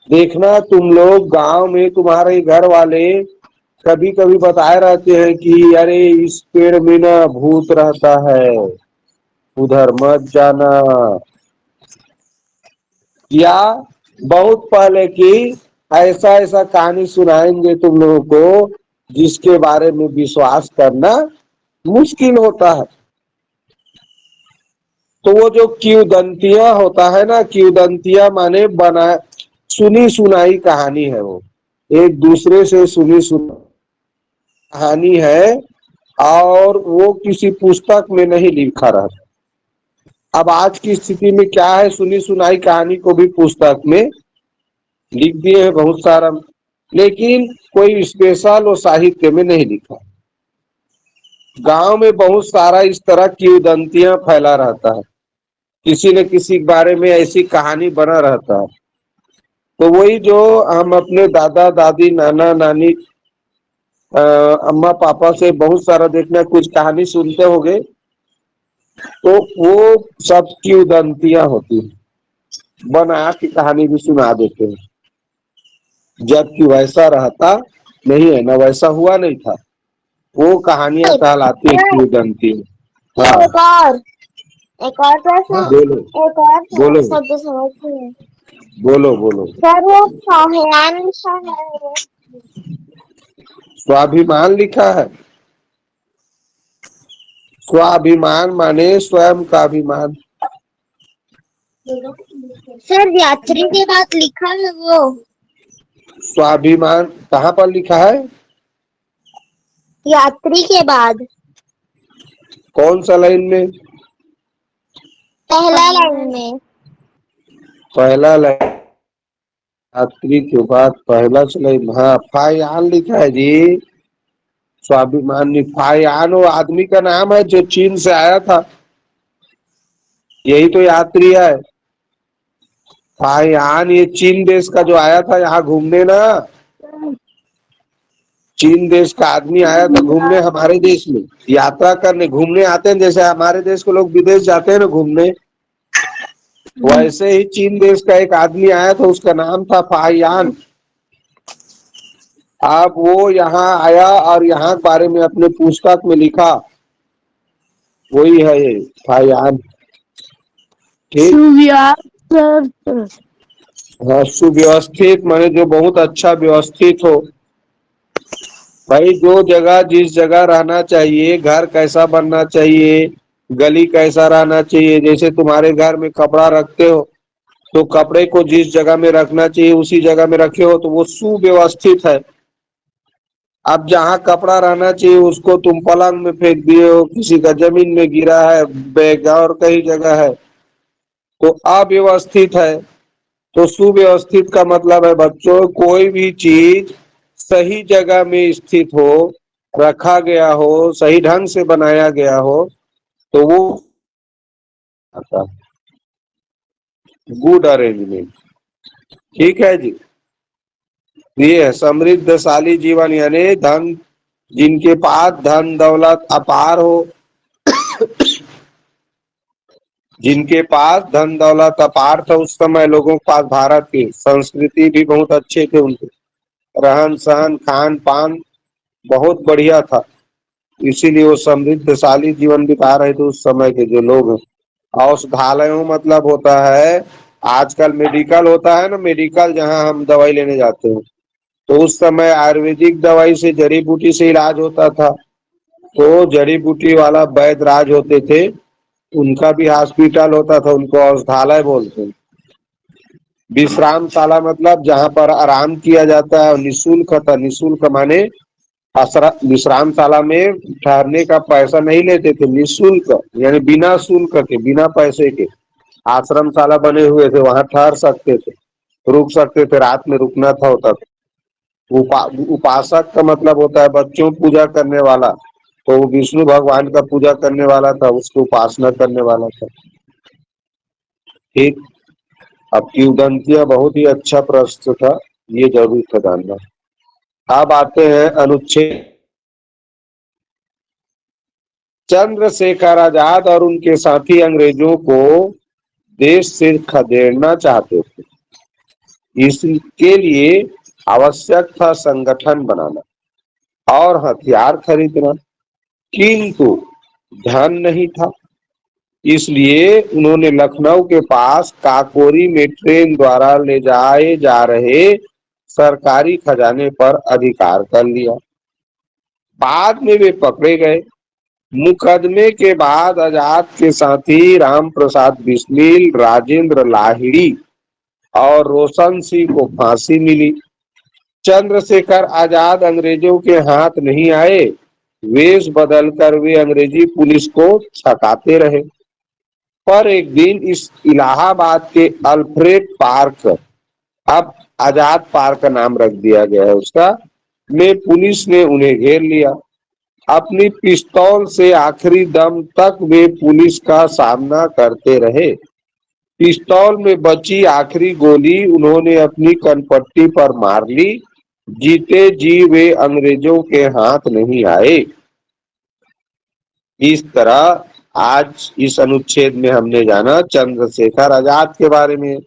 देखना, तुम लोग गांव में तुम्हारे घर वाले कभी कभी बताए रहते हैं कि अरे इस पेड़ में ना भूत रहता है, उधर मत जाना, या बहुत पहले की ऐसा ऐसा कहानी सुनाएंगे तुम लोगों को जिसके बारे में विश्वास करना मुश्किल होता है। तो वो जो किंवदंतियां होता है ना, किंवदंतियां माने बना सुनी सुनाई कहानी है, वो एक दूसरे से सुनी सुनाई कहानी है और वो किसी पुस्तक में नहीं लिखा रहता। अब आज की स्थिति में क्या है, सुनी सुनाई कहानी को भी पुस्तक में लिख दिए हैं बहुत सारा, लेकिन कोई स्पेशल और साहित्य में नहीं लिखा। गांव में बहुत सारा इस तरह की किंवदंतियां फैला रहता है, किसी न किसी के बारे में ऐसी कहानी बना रहता है। तो वही जो हम अपने दादा दादी नाना नानी अम्मा पापा से बहुत सारा देखना कुछ कहानी सुनते होंगे, तो वो सब किंवदंतियां होती है, बना की कहानी भी सुना देते हैं, जबकि वैसा रहता नहीं है, ना वैसा हुआ नहीं था। वो कहानियां कहलाती है किंवदंती। हाँ
एक और प्रश्न,
बोलो
एक और
बोलो
शब्द समझ में।
बोलो बोलो।
सर वो स्वाभिमान लिखा है।
स्वाभिमान लिखा है। स्वाभिमान माने स्वयं का अभिमान।
सर यात्री के बाद लिखा है वो।
स्वाभिमान कहाँ पर लिखा है?
यात्री के बाद
कौन सा लाइन में?
पहला लाइन में।
पहला लाइन, यात्री के बाद पहला लाइन। हाँ, फायान लिखा है जी। स्वाभिमान फायान वो आदमी का नाम है जो चीन से आया था, यही तो यात्री है। फायान ये चीन देश का जो आया था यहाँ घूमने ना, चीन देश का आदमी आया था घूमने हमारे देश में, यात्रा करने, घूमने आते हैं जैसे हमारे देश के लोग विदेश जाते हैं ना घूमने, वैसे ही चीन देश का एक आदमी आया था, उसका नाम था फायान। अब वो यहाँ आया और यहाँ के बारे में अपने पुस्तक में लिखा, वही है ये फायान। ठीक, हाँ, सुव्यवस्थित माने जो बहुत अच्छा व्यवस्थित हो। भाई जो जगह जिस जगह रहना चाहिए, घर कैसा बनना चाहिए, गली कैसा रहना चाहिए, जैसे तुम्हारे घर में कपड़ा रखते हो तो कपड़े को जिस जगह में रखना चाहिए उसी जगह में रखे हो तो वो सुव्यवस्थित है। अब जहाँ कपड़ा रहना चाहिए उसको तुम पलंग में फेंक दिए हो, किसी का जमीन में गिरा है बैग और कई जगह है, तो अव्यवस्थित है। तो सुव्यवस्थित का मतलब है बच्चों, कोई भी चीज सही जगह में स्थित हो, रखा गया हो, सही ढंग से बनाया गया हो, तो वो आता गुड अरेंजमेंट। ठीक है जी। ये है समृद्धशाली जीवन, यानी धन, जिनके पास धन दौलत अपार हो, जिनके पास धन दौलत अपार था उस समय लोगों के पास, भारत की संस्कृति भी बहुत अच्छे थे, उनके रहन सहन खान पान बहुत बढ़िया था, इसीलिए वो समृद्धशाली जीवन बिता रहे थे उस समय के जो लोग हैं। औषधालयों मतलब होता है, आजकल मेडिकल होता है ना, मेडिकल जहां हम दवाई लेने जाते हैं, तो उस समय आयुर्वेदिक दवाई से, जड़ी बूटी से इलाज होता था। तो जड़ी बूटी वाला वैद्य राज होते थे, उनका भी हॉस्पिटल होता था, उनको औषधालय बोलते हैं। विश्रामशाला मतलब जहां पर आराम किया जाता है, निःशुल्क था, निःशुल्क माने विश्रामशाला में ठहरने का पैसा नहीं लेते थे, निःशुल्क यानी बिना शुल्क के, बिना पैसे के आश्रमशाला बने हुए थे, वहां ठहर सकते थे, रुक सकते थे, रात में रुकना था होता था। उपासक का मतलब होता है बच्चों पूजा करने वाला, तो वो विष्णु भगवान का पूजा करने वाला था, उसकी उपासना करने वाला था। ठीक। अब किंवदंतियां बहुत ही अच्छा प्रश्न था, ये जरूर था जानना। अब आते हैं अनुच्छेद। चंद्रशेखर आजाद और उनके साथी अंग्रेजों को देश से खदेड़ना चाहते थे, इसके लिए आवश्यक था संगठन बनाना और हथियार खरीदना, किंतु धन नहीं था, इसलिए उन्होंने लखनऊ के पास काकोरी में ट्रेन द्वारा ले जाए जा रहे सरकारी खजाने पर अधिकार कर लिया। बाद में वे पकड़े गए। मुकदमे के बाद आजाद के साथी राम प्रसाद बिस्मिल, राजेंद्र लाहिड़ी और रोशन सिंह को फांसी मिली। चंद्रशेखर आजाद अंग्रेजों के हाथ नहीं आए, वेश बदलकर वे अंग्रेजी पुलिस को छकाते रहे। पर एक दिन इस इलाहाबाद के अल्फ्रेड पार्क, अब आजाद पार्क का नाम रख दिया गया है उसका, में पुलिस ने उन्हें घेर लिया। अपनी पिस्तौल से आखिरी दम तक वे पुलिस का सामना करते रहे। पिस्तौल में बची आखिरी गोली उन्होंने अपनी कनपट्टी पर मार ली। जीते जी वे अंग्रेजों के हाथ नहीं आए। इस तरह आज इस अनुच्छेद में हमने जाना चंद्रशेखर आजाद के बारे में,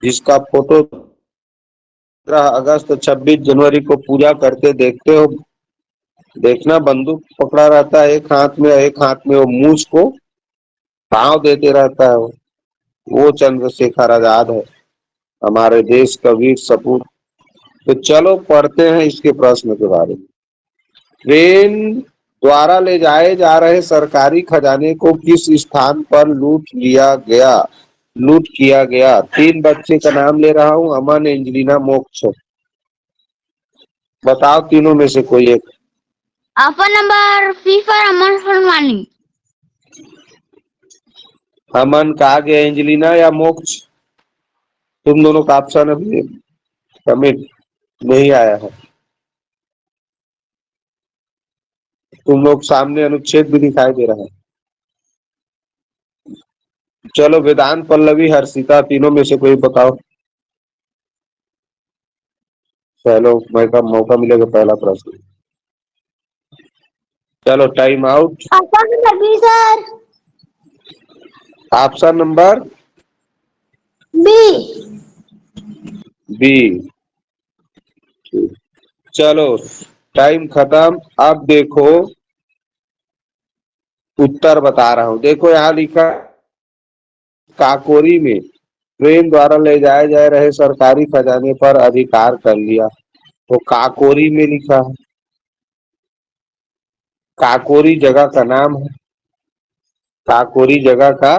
जिसका फोटो 15 अगस्त 26 जनवरी को पूजा करते देखते हो, देखना बंदूक पकड़ा रहता है एक हाथ में, एक हाथ में वो मूछ को पांव देते रहता है, वो चंद्रशेखर आजाद है, हमारे देश का वीर सपूत। तो चलो पढ़ते हैं इसके प्रश्न के बारे में। ट्रेन द्वारा ले जाए जा रहे सरकारी खजाने को किस स्थान पर लूट किया गया? 3 बच्चे का नाम ले रहा हूँ, अमन, एंजेलिना, मोक्ष। बताओ तीनों में से कोई एक।
Option number C for Aman Farmani.
अमन कहा गया, एंजेलिना या मोक्ष? तुम दोनों का ऑप्शन अभी कमेंट नहीं आया है। तुम लोग सामने अनुच्छेद भी दिखाई दे रहा है। चलो वेदांत, पल्लवी, हर्षिता, तीनों में से कोई बताओ। चलो मौका मिलेगा पहला प्रश्न। चलो time out.
Option number B sir.
Option number
B.
B. चलो टाइम खत्म। अब देखो उत्तर बता रहा हूं, देखो यहाँ लिखा काकोरी में ट्रेन द्वारा ले जाए जा रहे सरकारी खजाने पर अधिकार कर लिया, तो काकोरी में लिखा है, काकोरी जगह का नाम है, काकोरी जगह का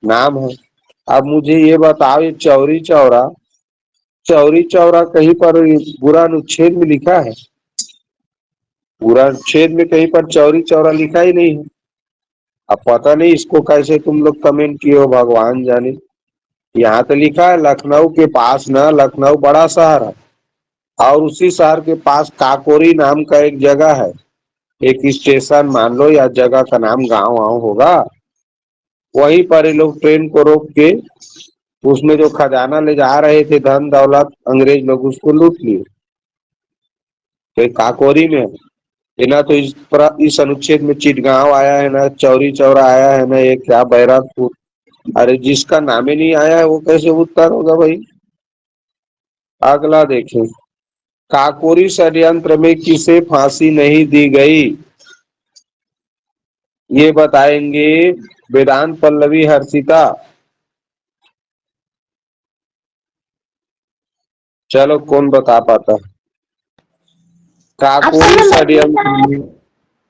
नाम है। अब मुझे ये बताओ, ये चौरी चौरा, चौरी चौरा कहीं पर पूरा अनुच्छेद में लिखा है? पूरा अनुच्छेद में कहीं पर चौरी चौरा लिखा ही नहीं है। अब पता नहीं इसको कैसे तुम लोग कमेंट किए हो, भगवान जाने। यहाँ तो लिखा है लखनऊ के पास ना, लखनऊ बड़ा शहर है और उसी शहर के पास काकोरी नाम का एक जगह है, एक स्टेशन मान लो या जगह का नाम गांव वाँव होगा, वहीं पर ये लोग ट्रेन को रोक के उसमें जो खजाना ले जा रहे थे, धन दौलत, अंग्रेज लोग उसको लूट लिए। तो काकोरी में है ना, तो इस अनुच्छेद में चिटगांव आया है ना, चौरी चौरा आया है ना, ये क्या बैरकपुर, अरे जिसका नाम ही नहीं आया है वो कैसे उत्तर होगा भाई। अगला देखें, काकोरी षड्यंत्र में किसे फांसी नहीं दी गई? ये बताएंगे वेदांत, पल्लवी, हर्षिता। चलो कौन बता पाता है? काकोरी षड्यंत्र में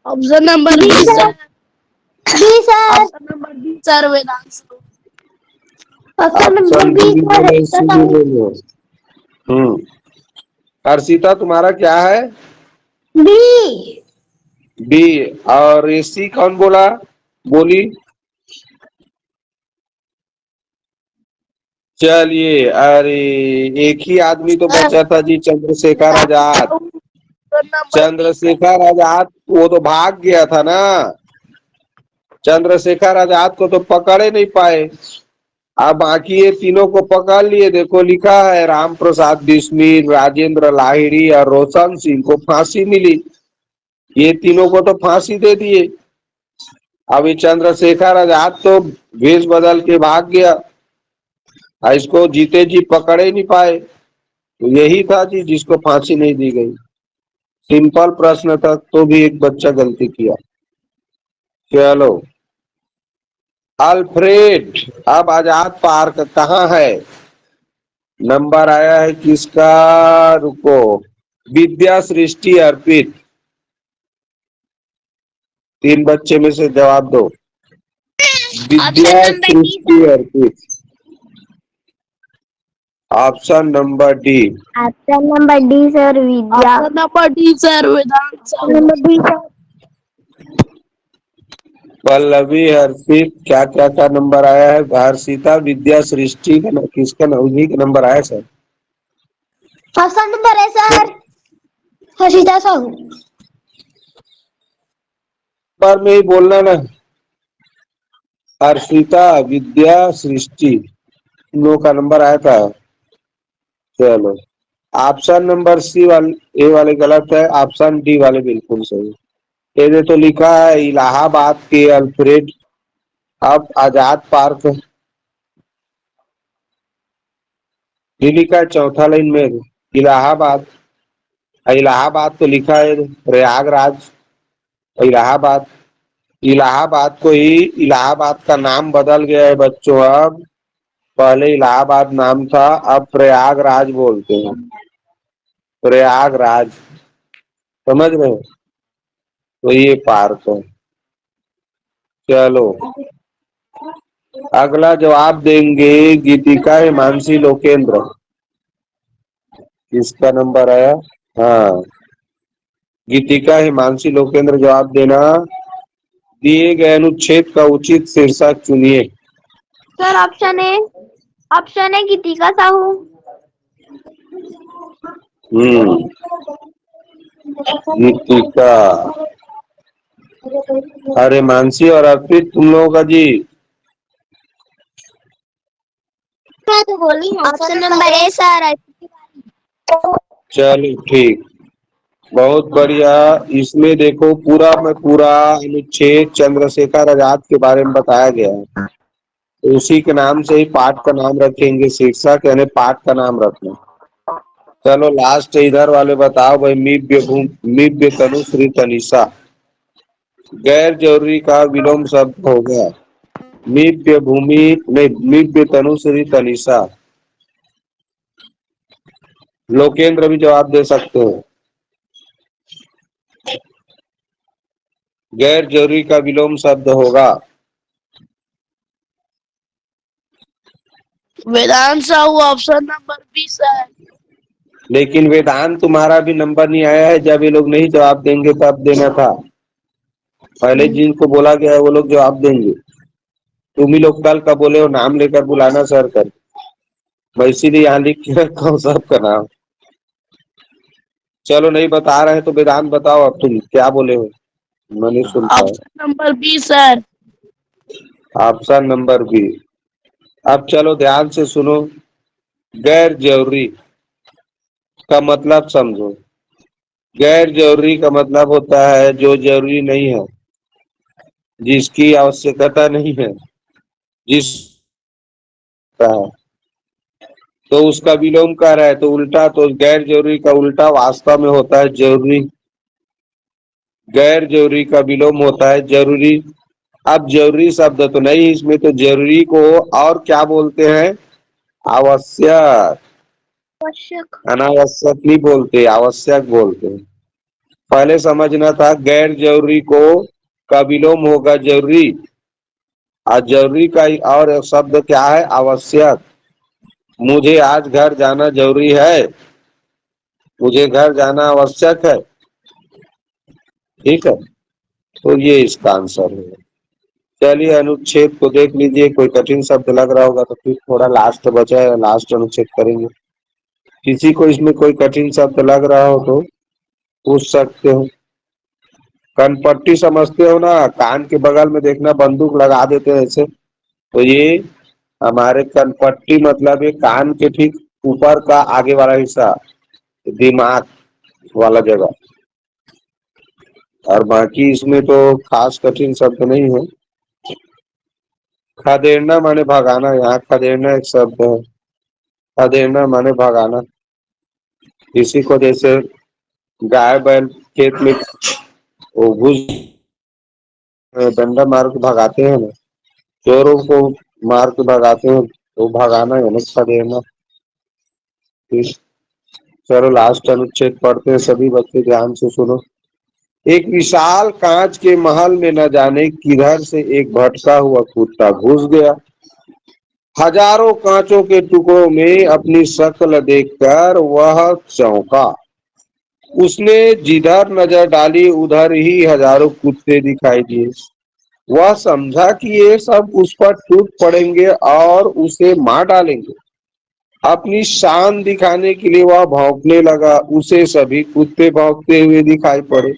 option number B sir.
B sir.
Option number B sir, Vedant.
Option number
option
B
B
sir,
बोले,
हर्षिता
सी
साहू।
बोले। हर्षिता तुम्हारा क्या है?
बी।
बी। और ये सी कौन बोला, बोली? चलिए, अरे एक ही आदमी तो बचा था जी, चंद्रशेखर आजाद। चंद्रशेखर आजाद वो तो भाग गया था ना। चंद्रशेखर आजाद को तो पकड़े नहीं पाए। अब बाकी ये तीनों को पकड़ लिए। देखो लिखा है, राम प्रसाद बिस्मिल, राजेंद्र लाहिड़ी और रोशन सिंह को फांसी मिली। ये तीनों को तो फांसी दे दिए। अब ये चंद्रशेखर आजाद तो भेष बदल के भाग गया, और इसको जीते जी पकड़े नहीं पाए। तो यही था जी जिसको फांसी नहीं दी गई। सिंपल प्रश्न था, तो भी एक बच्चा गलती किया। चलो, अल्फ्रेड अब आजाद पार्क कहाँ है? नंबर आया है किसका, रुको, विद्या, सृष्टि, अर्पित। तीन बच्चे में से जवाब दो। Vidya, Srishti, Arpit. Option number D.
Option number D sir, Vidya.
Option number D sir, Vedant.
Number B sir.
Pallavi, Harshit, क्या क्या का नंबर आया है? हर्षिता, विद्या, सृष्टि का किसका उन्हीं का नंबर आया सर?
ऑप्शन नंबर है सर, हर्षिता साहू।
पर में ही बोलना ना। हर्षिता, विद्या, सृष्टि, इन लोगों का नंबर आया था। चलो, ऑप्शन नंबर सी वाले, ए वाले गलत है, ऑप्शन डी वाले बिल्कुल सही। ये तो लिखा है इलाहाबाद के अल्फ्रेड अब आजाद पार्क। ये लिखा है चौथा लाइन में इलाहाबाद। इलाहाबाद तो लिखा है प्रयागराज। इलाहाबाद, इलाहाबाद को ही इलाहाबाद का नाम बदल गया है बच्चों। अब पहले इलाहाबाद नाम था, अब प्रयागराज बोलते हैं। प्रयागराज, समझ रहे हो? तो ये पार्क है। चलो, अगला जवाब देंगे गीतिका, हिमांशी, लोकेंद्र। किसका नंबर आया? हाँ, गीतिका, हिमांशी, लोकेंद्र जवाब देना। दिए गए अनुच्छेद का उचित शीर्षक चुनिए।
सर ऑप्शन ए, ऑप्शन है गीतिका साहू।
गीतिका, अरे मानसी और अर्पित तुम लोगों का जी।
मैं तो बोली ऑप्शन नंबर ए सर।
चलो ठीक, बहुत बढ़िया। इसमें देखो पूरा में पूरा अनुच्छेद चंद्रशेखर आजाद के बारे में बताया गया है। तो उसी के नाम से ही पाठ का नाम रखेंगे, शीर्षक यानी पाठ का नाम रखना। चलो लास्ट इधर वाले बताओ भाई, मीव्य तनु श्री तनिषा, गैर जरूरी का विलोम शब्द हो गया। मीव्य भूमि नहीं, मीव्य तनु श्री तनिषा। लोकेंद्र भी जवाब दे सकते हो। गैर जरूरी का विलोम शब्द होगा।
Vedant Sahu, option number B sir.
लेकिन वेदांत तुम्हारा भी नंबर नहीं आया है, जब ये लोग नहीं जवाब देंगे तब देना था। पहले जिनको बोला गया है वो लोग जवाब देंगे। तुम ही लोग कल का बोले हो नाम लेकर बुलाना सर कर, मैं इसीलिए यहाँ लिख के रखा हूँ सबका नाम। चलो नहीं बता रहे हैं तो वेदांत बताओ, अब तुम क्या बोले हो, मैं नहीं सुन पाया।
Option number B sir.
Option number B. अब चलो ध्यान से सुनो, गैर जरूरी का मतलब समझो। गैर जरूरी का मतलब होता है जो जरूरी नहीं है, जिसकी आवश्यकता नहीं है, जिस सकता है, तो उसका विलोम कर रहा है, तो उल्टा, तो गैर जरूरी का उल्टा वास्तव में होता है जरूरी। गैर जरूरी का विलोम होता है जरूरी। अब जरूरी शब्द तो नहीं इसमें, तो जरूरी को और क्या बोलते हैं? आवश्यक।
आवश्यक।
अनावश्यक नहीं बोलते, आवश्यक बोलते हैं। पहले समझना था गैर जरूरी को का विलोम होगा जरूरी, और जरूरी का और एक शब्द क्या है? आवश्यक। मुझे आज घर जाना जरूरी है, मुझे घर जाना आवश्यक है। ठीक है, तो ये इसका आंसर है। चलिए अनुच्छेद को देख लीजिए, कोई कठिन शब्द लग रहा होगा तो फिर थोड़ा लास्ट बचा है, लास्ट अनुच्छेद करेंगे। किसी को इसमें कोई कठिन शब्द लग रहा हो तो पूछ सकते हो। कनपट्टी समझते हो ना? कान के बगल में देखना बंदूक लगा देते हैं ऐसे, तो ये हमारे कनपट्टी मतलब ये कान के ठीक ऊपर का आगे वाला हिस्सा, दिमाग वाला जगह। और बाकी इसमें तो खास कठिन शब्द नहीं है। खदेड़ना माने भगाना, यहाँ खदेड़ना एक शब्द है। खदेड़ना माने भगाना। किसी को जैसे गाय बैल खेत में वो घुस डंडा मार के भगाते हैं ना, चोरों को मार के भगाते हैं, तो भगाना है ना, खदेड़ना। ठीक, चलो लास्ट अनुच्छेद पढ़ते हैं, सभी बच्चे ध्यान से सुनो। एक विशाल कांच के महल में न जाने किधर से एक भटका हुआ कुत्ता घुस गया। हजारों कांचों के टुकड़ों में अपनी शक्ल देखकर वह चौंका। उसने जिधर नजर डाली उधर ही हजारों कुत्ते दिखाई दिए। वह समझा कि ये सब उस पर टूट पड़ेंगे और उसे मार डालेंगे। अपनी शान दिखाने के लिए वह भौंकने लगा। उसे सभी कुत्ते भौंकते हुए दिखाई पड़े।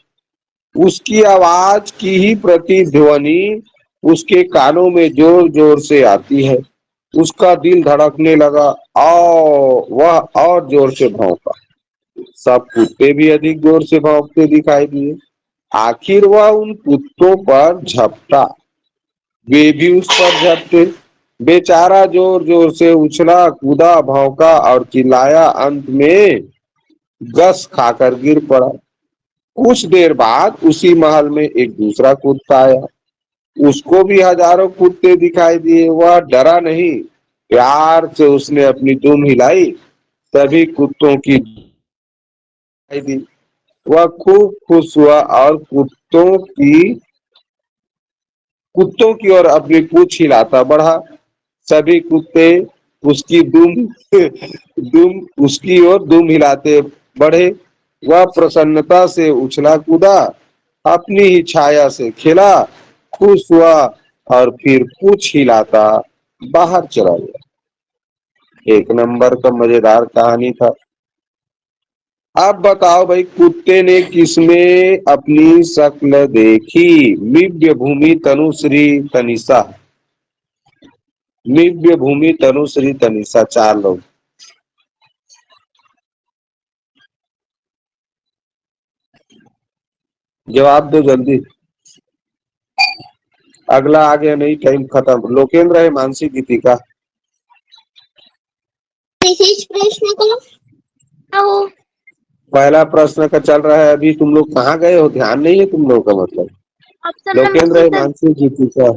उसकी आवाज की ही प्रतिध्वनि उसके कानों में जोर जोर से आती है। उसका दिल धड़कने लगा और वह और जोर से भौंका। सब कुत्ते भी अधिक जोर से भौंकते दिखाई दिए। आखिर वह उन कुत्तों पर झपटा, वे भी उस पर झपटे। बेचारा जोर जोर से उछला कूदा, भौंका और चिल्लाया। अंत में गस खाकर गिर पड़ा। कुछ देर बाद उसी महल में एक दूसरा कुत्ता आया। उसको भी हजारों कुत्ते दिखाई दिए। वह डरा नहीं, प्यार से उसने अपनी दुम हिलाई, सभी कुत्तों की दिखाई दी। वह खूब खुश हुआ और कुत्तों की ओर अपनी पूंछ हिलाता बढ़ा। सभी कुत्ते उसकी दुम उसकी ओर दुम हिलाते बढ़े। वह प्रसन्नता से उछला कूदा, अपनी ही छाया से खेला, खुश हुआ और फिर पूंछ हिलाता बाहर चला गया। एक नंबर का मजेदार कहानी था। अब बताओ भाई, कुत्ते ने किसमें अपनी शक्ल देखी? मिव्य भूमि तनुश्री तनिषा। मिव्य भूमि तनुश्री तनिषा, चार लोग जवाब दो जल्दी। अगला आ गया, नहीं टाइम खत्म। लोकेंद्र है, मानसी, गीतिका।
प्रश्न को
पहला प्रश्न का चल रहा है अभी। तुम लोग कहाँ गए हो? ध्यान नहीं है तुम लोगों का? मतलब
ऑप्शन नंबर
लोकेंद्र
सी
है,
sir.
Mansi, Geetika.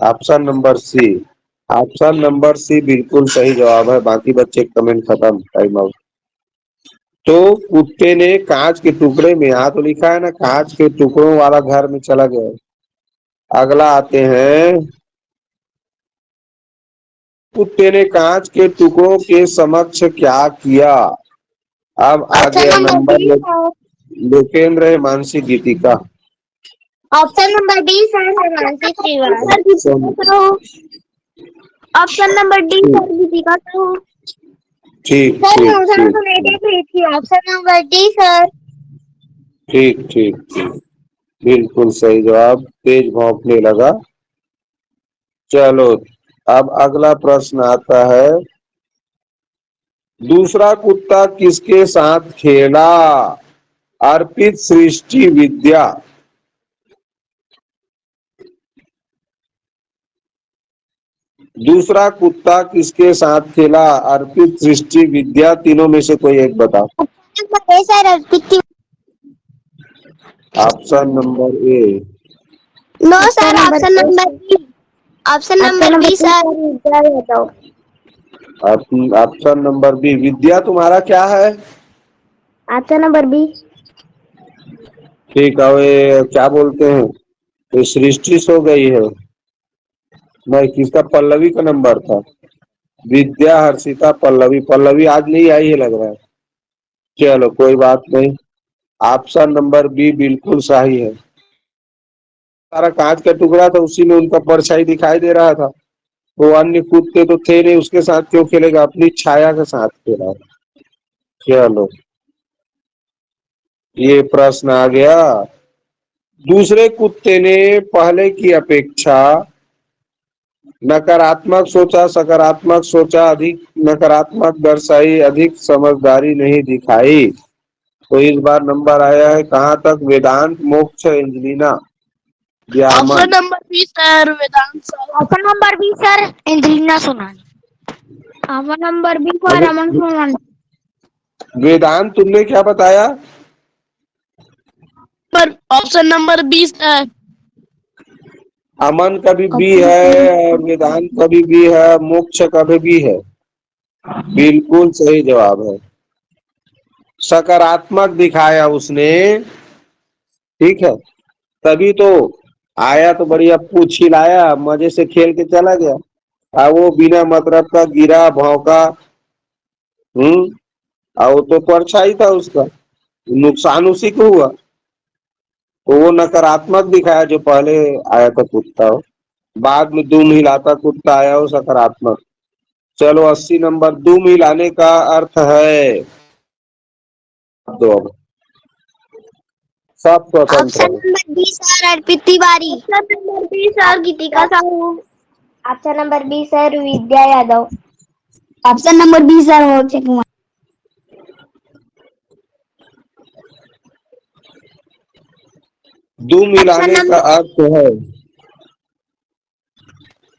Option number C. Option number C बिल्कुल सही जवाब है। बाकी बच्चे कमेंट खत्म, टाइम आउट। तो कुत्ते ने कांच के टुकड़े में, यहाँ तो लिखा है ना, कांच के टुकड़ों वाला घर में चला गया। अगला आते हैं, कुत्ते ने कांच के टुकड़ों के समक्ष क्या किया? अब आ
ऑप्शन
गया
number
number
B sir.
Lokendra है, Mansi, Geetika.
Option number D sir, Mansi Srivastava. Option number D sir, Geetika Sahu.
ठीक
सर
ठीक
मुझे
ठीक
तो नहीं देख रही थी। Option number D sir.
ठीक ठीक ठीक, बिल्कुल सही जवाब। तेज भौंकने लगा। चलो, अब अगला प्रश्न आता है, दूसरा कुत्ता किसके साथ खेला? अर्पित, सृष्टि, विद्या। दूसरा कुत्ता किसके साथ खेला? अर्पित, सृष्टि, विद्या, तीनों में से कोई एक बताओ।
Number A sir Arpit.
Option number A.
No sir, option number B. Option number B sir Vidya Yadav.
Option number B Vidya तुम्हारा क्या है?
Option number B.
ठीक है, ये क्या बोलते हैं, ये सृष्टि सो गई है। नहीं, किसका? पल्लवी का नंबर था। विद्या, हर्षिता, पल्लवी। पल्लवी आज नहीं आई है लग रहा है। चलो कोई बात नहीं, ऑप्शन नंबर बी बिल्कुल सही है। सारा कांच का टुकड़ा था, उसी में उनका परछाई दिखाई दे रहा था। वो अन्य कुत्ते तो थे नहीं, उसके साथ क्यों खेलेगा? अपनी छाया के साथ खेला। चलो ये प्रश्न आ गया। दूसरे कुत्ते ने पहले की अपेक्षा नकारात्मक सोचा, सकारात्मक सोचा, अधिक नकारात्मक दर्शाई, अधिक समझदारी नहीं दिखाई। तो इस बार नंबर आया है कहाँ तक? वेदांत, मोक्ष, एंजेलिना या
option
Aman?
Number B sir, Vedant sir.
Option number B sir Angelina Sonali. Option number B for Aman Sonali.
Vedant तुमने क्या बताया?
पर option number B sir.
Aman का भी बी है और वेदांत का भी बी है, मोक्ष का भी बी है। बिल्कुल सही जवाब है। सकारात्मक दिखाया उसने, ठीक है, तभी तो आया, तो बढ़िया पूछ हिलाया, मजे से खेल के चला गया। वो बिना मतलब का गिरा, भौंका। और वो तो परछाई था उसका, नुकसान उसी को हुआ। तो वो नकारात्मक दिखाया जो पहले आया था कुत्ता, बाद में दुम हिलाता कुत्ता आया वो सकारात्मक। चलो 80 नंबर। दुम हिलाने का अर्थ है, दो अब सब स्वतंत्र
ऑप्शन
है।
Number B sir Arpit Tiwari. Option number B sir Geetika Sahu. Option number B sir Vidya Yadav. Option number B sir Moksh Kumar.
दुम हिलाने का अर्थ है,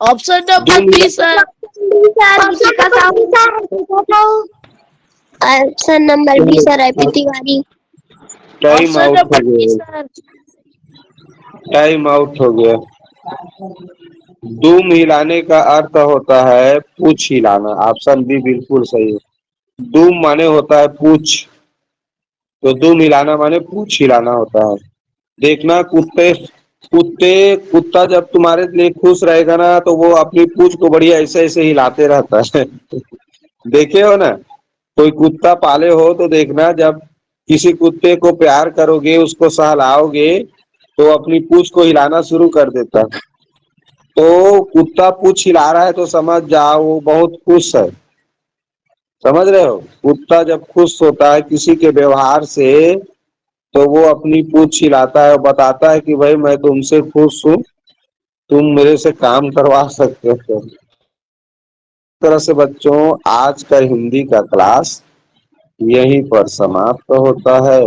ऑप्शन नंबर
दुम
B sir.
Geetika Sahu. Option number B sir Arpit Tiwari.
Time
option
out हो
नंबर बी
गया,
सर।
टाइम आउट हो गया। दुम हिलाने का अर्थ होता है पूछ हिलाना। ऑप्शन बी बिल्कुल सही है। दुम माने होता है पूछ, तो दुम हिलाना माने पूछ हिलाना होता है। देखना कुत्ते कुत्ते कुत्ता जब तुम्हारे लिए खुश रहेगा ना, तो वो अपनी पूछ को बढ़िया ऐसे ऐसे हिलाते रहता है। देखे हो ना? कोई कुत्ता पाले हो तो देखना, जब किसी कुत्ते को प्यार करोगे, उसको सहलाओगे, तो अपनी पूछ को हिलाना शुरू कर देता है। तो कुत्ता पूछ हिला रहा है तो समझ जाओ वो बहुत खुश है। समझ रहे हो? कुत्ता जब खुश होता है किसी के व्यवहार से, तो वो अपनी पूंछ हिलाता है और बताता है कि भाई मैं तुमसे खुश हूँ, तुम मेरे से काम करवा सकते हो। इस तरह से बच्चों, आज का हिंदी का क्लास यहीं पर समाप्त होता है।